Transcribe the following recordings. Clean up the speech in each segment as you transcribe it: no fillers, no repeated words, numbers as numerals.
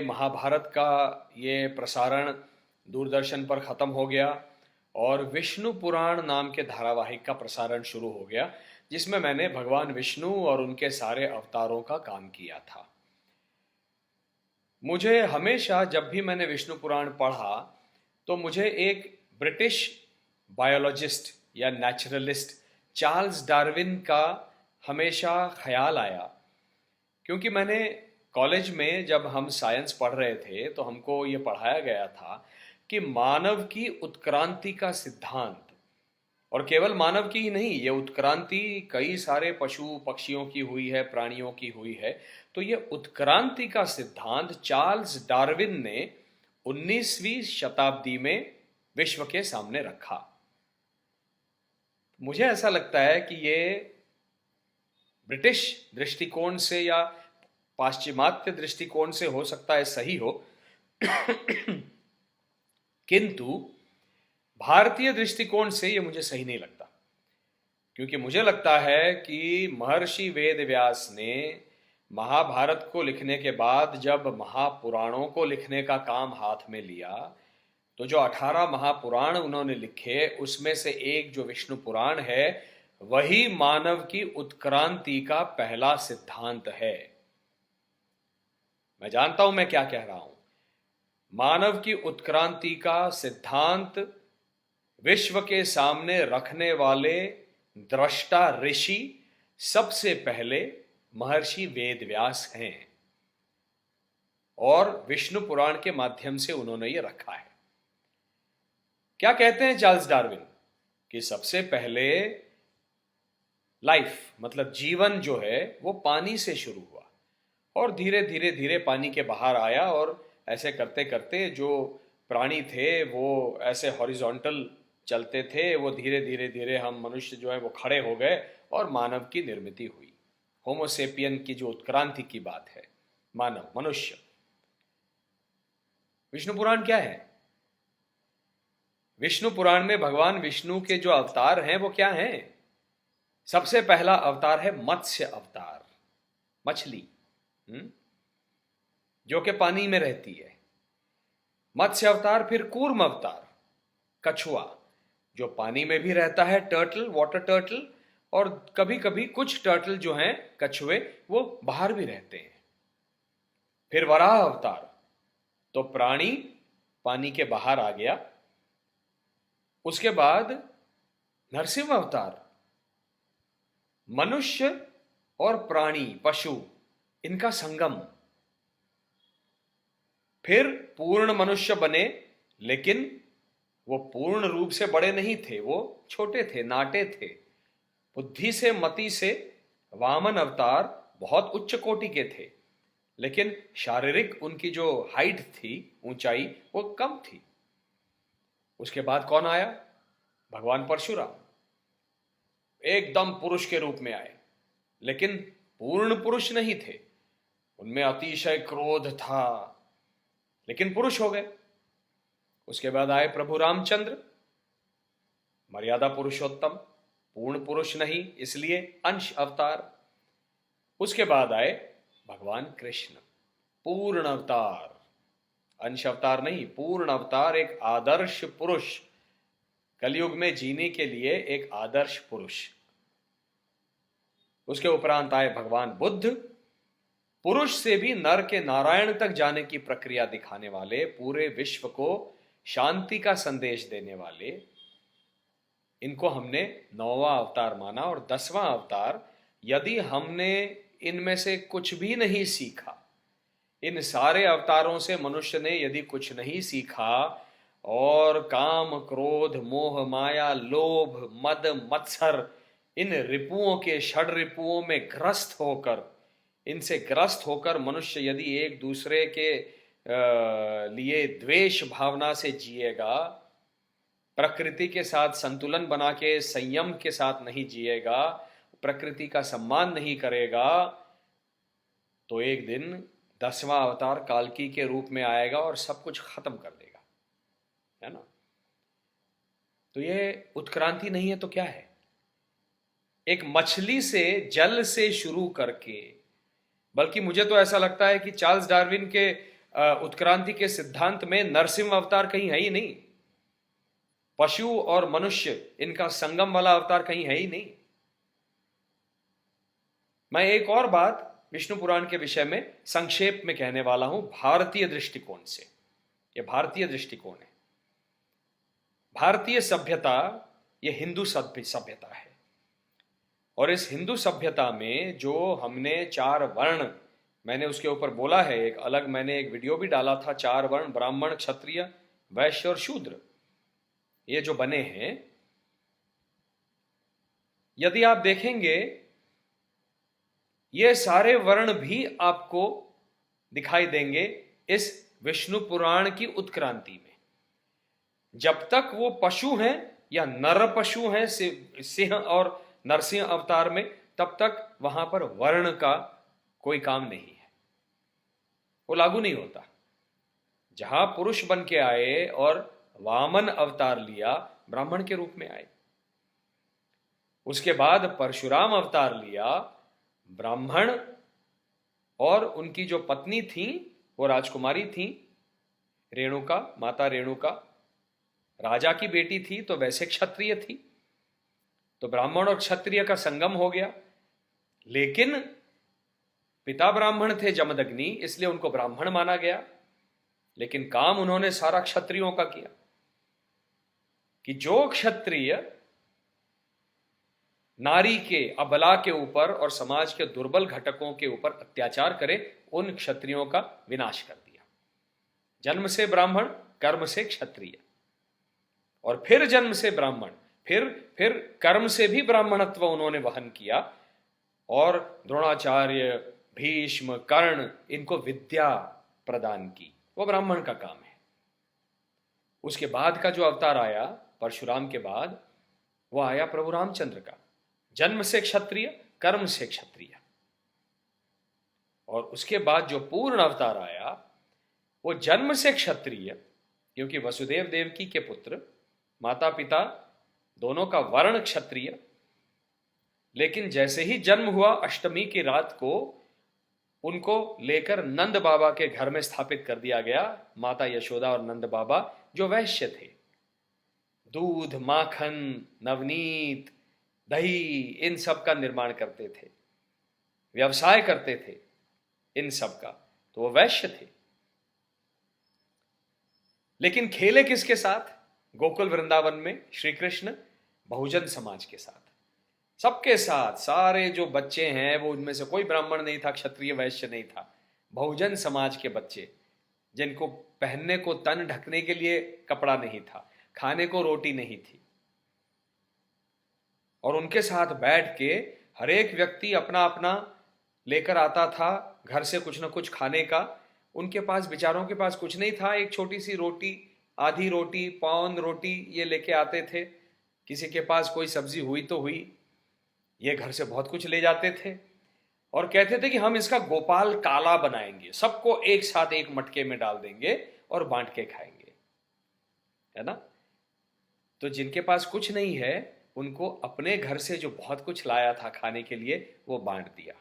महाभारत का ये प्रसारण दूरदर्शन पर ख़त्म हो गया और विष्णु पुराण नाम के धारावाहिक का प्रसारण शुरू हो गया, जिसमें मैंने भगवान विष्णु और उनके सारे अवतारों का काम किया था। मुझे हमेशा जब भी मैंने विष्णु पुराण पढ़ा तो मुझे एक ब्रिटिश बायोलॉजिस्ट या नेचुरलिस्ट चार्ल्स डार्विन का हमेशा ख्याल आया, क्योंकि मैंने कॉलेज में जब हम साइंस पढ़ रहे थे तो हमको ये पढ़ाया गया था कि मानव की उत्क्रांति का सिद्धांत, और केवल मानव की ही नहीं, ये उत्क्रांति कई सारे पशु पक्षियों की हुई है, प्राणियों की हुई है। तो ये उत्क्रांति का सिद्धांत चार्ल्स डार्विन ने 19वीं शताब्दी में विश्व के सामने रखा। मुझे ऐसा लगता है कि ये ब्रिटिश दृष्टिकोण से या पाश्चिमात्य दृष्टिकोण से हो सकता है सही हो, किंतु भारतीय दृष्टिकोण से ये मुझे सही नहीं लगता, क्योंकि मुझे लगता है कि महर्षि वेद व्यास ने महाभारत को लिखने के बाद जब महापुराणों को लिखने का काम हाथ में लिया, तो जो 18 महापुराण उन्होंने लिखे उसमें से एक जो विष्णु पुराण है, वही मानव की उत्क्रांति का पहला सिद्धांत है। मैं जानता हूं मैं क्या कह रहा हूं। मानव की उत्क्रांति का सिद्धांत विश्व के सामने रखने वाले दृष्टा ऋषि सबसे पहले महर्षि वेद व्यास हैं, और विष्णु पुराण के माध्यम से उन्होंने ये रखा है। क्या कहते हैं चार्ल्स डार्विन कि सबसे पहले लाइफ मतलब जीवन जो है वो पानी से शुरू हुआ और धीरे धीरे धीरे पानी के बाहर आया, और ऐसे करते करते जो प्राणी थे वो ऐसे हॉरिजॉन्टल चलते थे, वो धीरे धीरे धीरे हम मनुष्य जो है वो खड़े हो गए और मानव की निर्मित हुई। होमोसेपियन की जो उत्क्रांति की बात है, मानव मनुष्य। विष्णु पुराण क्या है? विष्णु पुराण में भगवान विष्णु के जो अवतार हैं वो क्या हैं? सबसे पहला अवतार है मत्स्य अवतार, मछली जो कि पानी में रहती है। मत्स्य अवतार, फिर कूर्म अवतार, कछुआ जो पानी में भी रहता है, टर्टल, वाटर टर्टल, और कभी कभी कुछ टर्टल जो हैं कछुए वो बाहर भी रहते हैं। फिर वराह अवतार, तो प्राणी पानी के बाहर आ गया। उसके बाद नरसिंह अवतार, मनुष्य और प्राणी पशु इनका संगम। फिर पूर्ण मनुष्य बने, लेकिन वो पूर्ण रूप से बड़े नहीं थे, वो छोटे थे, नाटे थे। बुद्धि से, मति से वामन अवतार बहुत उच्च कोटि के थे, लेकिन शारीरिक उनकी जो हाइट थी, ऊंचाई, वो कम थी। उसके बाद कौन आया? भगवान परशुराम। एकदम पुरुष के रूप में आए, लेकिन पूर्ण पुरुष नहीं थे, उनमें अतिशय क्रोध था, लेकिन पुरुष हो गए। उसके बाद आए प्रभु रामचंद्र, मर्यादा पुरुषोत्तम, पूर्ण पुरुष नहीं, इसलिए अंश अवतार। उसके बाद आए भगवान कृष्ण, पूर्ण अवतार, अंश अवतार नहीं, पूर्ण अवतार, एक आदर्श पुरुष, कलयुग में जीने के लिए एक आदर्श पुरुष। उसके उपरांत आए भगवान बुद्ध, पुरुष से भी नर के नारायण तक जाने की प्रक्रिया दिखाने वाले, पूरे विश्व को शांति का संदेश देने वाले। इनको हमने 9वां अवतार माना। और 10वां अवतार, यदि हमने इनमें से कुछ भी नहीं सीखा, इन सारे अवतारों से मनुष्य ने यदि कुछ नहीं सीखा और काम, क्रोध, मोह, माया, लोभ, मद, मत्सर, इन रिपुओं के, षड रिपुओं में ग्रस्त होकर, इनसे ग्रस्त होकर मनुष्य यदि एक दूसरे के लिए द्वेष भावना से जिएगा, प्रकृति के साथ संतुलन बना के संयम के साथ नहीं जिएगा, प्रकृति का सम्मान नहीं करेगा, तो एक दिन 10वां अवतार काल्की के रूप में आएगा और सब कुछ खत्म कर देगा, है ना? तो ये उत्क्रांति नहीं है तो क्या है? एक मछली से, जल से शुरू करके, बल्कि मुझे तो ऐसा लगता है कि चार्ल्स डार्विन के उत्क्रांति के सिद्धांत में नरसिंह अवतार कहीं है ही नहीं। पशु और मनुष्य इनका संगम वाला अवतार कहीं है ही नहीं। मैं एक और बात विष्णु पुराण के विषय में संक्षेप में कहने वाला हूं, भारतीय दृष्टिकोण से। यह भारतीय दृष्टिकोण है। भारतीय सभ्यता यह हिंदू सभ्यता है, और इस हिंदू सभ्यता में जो हमने 4 वर्ण, मैंने उसके ऊपर बोला है, एक अलग मैंने एक वीडियो भी डाला था, 4 वर्ण ब्राह्मण, क्षत्रिय, वैश्य और शूद्र, ये जो बने हैं, यदि आप देखेंगे ये सारे वर्ण भी आपको दिखाई देंगे इस विष्णु पुराण की उत्क्रांति में। जब तक वो पशु हैं या नर पशु हैं सिंह और नरसिंह अवतार में, तब तक वहां पर वर्ण का कोई काम नहीं है, वो लागू नहीं होता। जहां पुरुष बन के आए और वामन अवतार लिया, ब्राह्मण के रूप में आए। उसके बाद परशुराम अवतार लिया, ब्राह्मण, और उनकी जो पत्नी थी वो राजकुमारी थी, रेणुका, माता रेणुका राजा की बेटी थी, तो वैसे क्षत्रिय थी। तो ब्राह्मण और क्षत्रिय का संगम हो गया। लेकिन पिता ब्राह्मण थे जमदग्नि, इसलिए उनको ब्राह्मण माना गया। लेकिन काम उन्होंने सारा क्षत्रियों का किया कि जो क्षत्रिय नारी के, अबला के ऊपर और समाज के दुर्बल घटकों के ऊपर अत्याचार करे, उन क्षत्रियों का विनाश कर दिया। जन्म से ब्राह्मण, कर्म से क्षत्रिय, और फिर जन्म से ब्राह्मण, फिर कर्म से भी ब्राह्मणत्व उन्होंने वहन किया, और द्रोणाचार्य, भीष्म, कर्ण, इनको विद्या प्रदान की। वो ब्राह्मण का काम है। उसके बाद का जो अवतार आया परशुराम के बाद, वो आया प्रभु रामचंद्र का, जन्म से क्षत्रिय, कर्म से क्षत्रिय। और उसके बाद जो पूर्ण अवतार आया वो जन्म से क्षत्रिय, क्योंकि वसुदेव देवकी के पुत्र, माता पिता दोनों का वर्ण क्षत्रिय। लेकिन जैसे ही जन्म हुआ, अष्टमी की रात को उनको लेकर नंद बाबा के घर में स्थापित कर दिया गया। माता यशोदा और नंद बाबा जो वैश्य थे, दूध, माखन, नवनीत, दही, इन सब का निर्माण करते थे, व्यवसाय करते थे इन सब का, तो वो वैश्य थे। लेकिन खेले किसके साथ? गोकुल वृंदावन में श्री कृष्ण बहुजन समाज के साथ, सबके साथ। सारे जो बच्चे हैं वो, उनमें से कोई ब्राह्मण नहीं था, क्षत्रिय, वैश्य नहीं था, बहुजन समाज के बच्चे, जिनको पहनने को, तन ढकने के लिए कपड़ा नहीं था, खाने को रोटी नहीं थी। और उनके साथ बैठ के हर एक व्यक्ति अपना अपना लेकर आता था घर से कुछ ना कुछ खाने का। उनके पास, बेचारों के पास कुछ नहीं था, एक छोटी सी रोटी, आधी रोटी, पौंद रोटी ये लेके आते थे। किसी के पास कोई सब्जी हुई तो हुई, ये घर से बहुत कुछ ले जाते थे और कहते थे कि हम इसका गोपाल काला बनाएंगे, सबको एक साथ एक मटके में डाल देंगे और बांट के खाएंगे, है ना। तो जिनके पास कुछ नहीं है, उनको अपने घर से जो बहुत कुछ लाया था खाने के लिए, वो बांट दिया।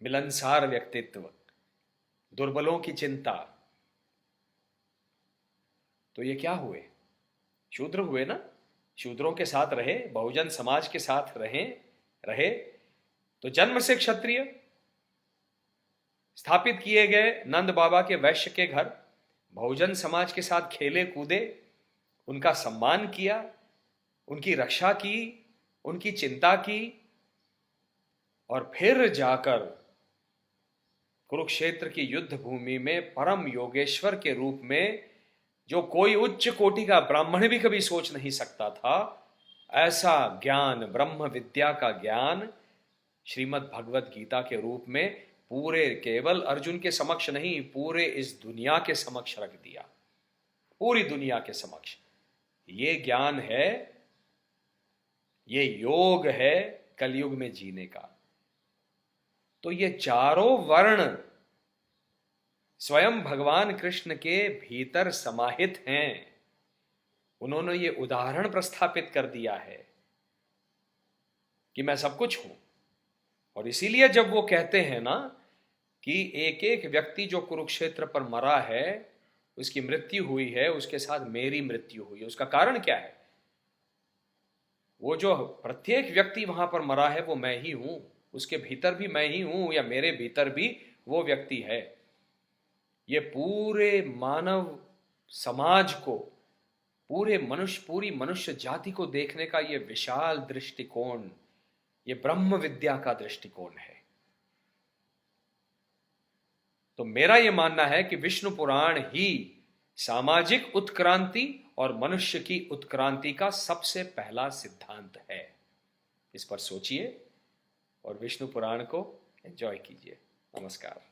मिलनसार व्यक्तित्व, दुर्बलों की चिंता। तो ये क्या हुए? शूद्र हुए ना। शूद्रों के साथ रहे, बहुजन समाज के साथ रहे। तो जन्म से क्षत्रिय, स्थापित किए गए नंद बाबा के वैश्य के घर, बहुजन समाज के साथ खेले कूदे, उनका सम्मान किया, उनकी रक्षा की, उनकी चिंता की, और फिर जाकर कुरुक्षेत्र की युद्ध भूमि में परम योगेश्वर के रूप में, जो कोई उच्च कोटि का ब्राह्मण भी कभी सोच नहीं सकता था, ऐसा ज्ञान, ब्रह्म विद्या का ज्ञान श्रीमद् भगवत गीता के रूप में पूरे, केवल अर्जुन के समक्ष नहीं, पूरे इस दुनिया के समक्ष रख दिया। पूरी दुनिया के समक्ष ये ज्ञान है, ये योग है कलयुग में जीने का। तो ये चारों वर्ण स्वयं भगवान कृष्ण के भीतर समाहित हैं। उन्होंने ये उदाहरण प्रस्थापित कर दिया है कि मैं सब कुछ हूं। और इसीलिए जब वो कहते हैं ना कि एक एक व्यक्ति जो कुरुक्षेत्र पर मरा है, उसकी मृत्यु हुई है, उसके साथ मेरी मृत्यु हुई है। उसका कारण क्या है? वो जो प्रत्येक व्यक्ति वहां पर मरा है वो मैं ही हूं, उसके भीतर भी मैं ही हूं, या मेरे भीतर भी वो व्यक्ति है। ये पूरे मानव समाज को, पूरी मनुष्य जाति को देखने का ये विशाल दृष्टिकोण, ये ब्रह्म विद्या का दृष्टिकोण है। तो मेरा यह मानना है कि विष्णु पुराण ही सामाजिक उत्क्रांति और मनुष्य की उत्क्रांति का सबसे पहला सिद्धांत है। इस पर सोचिए और विष्णु पुराण को एंजॉय कीजिए। नमस्कार।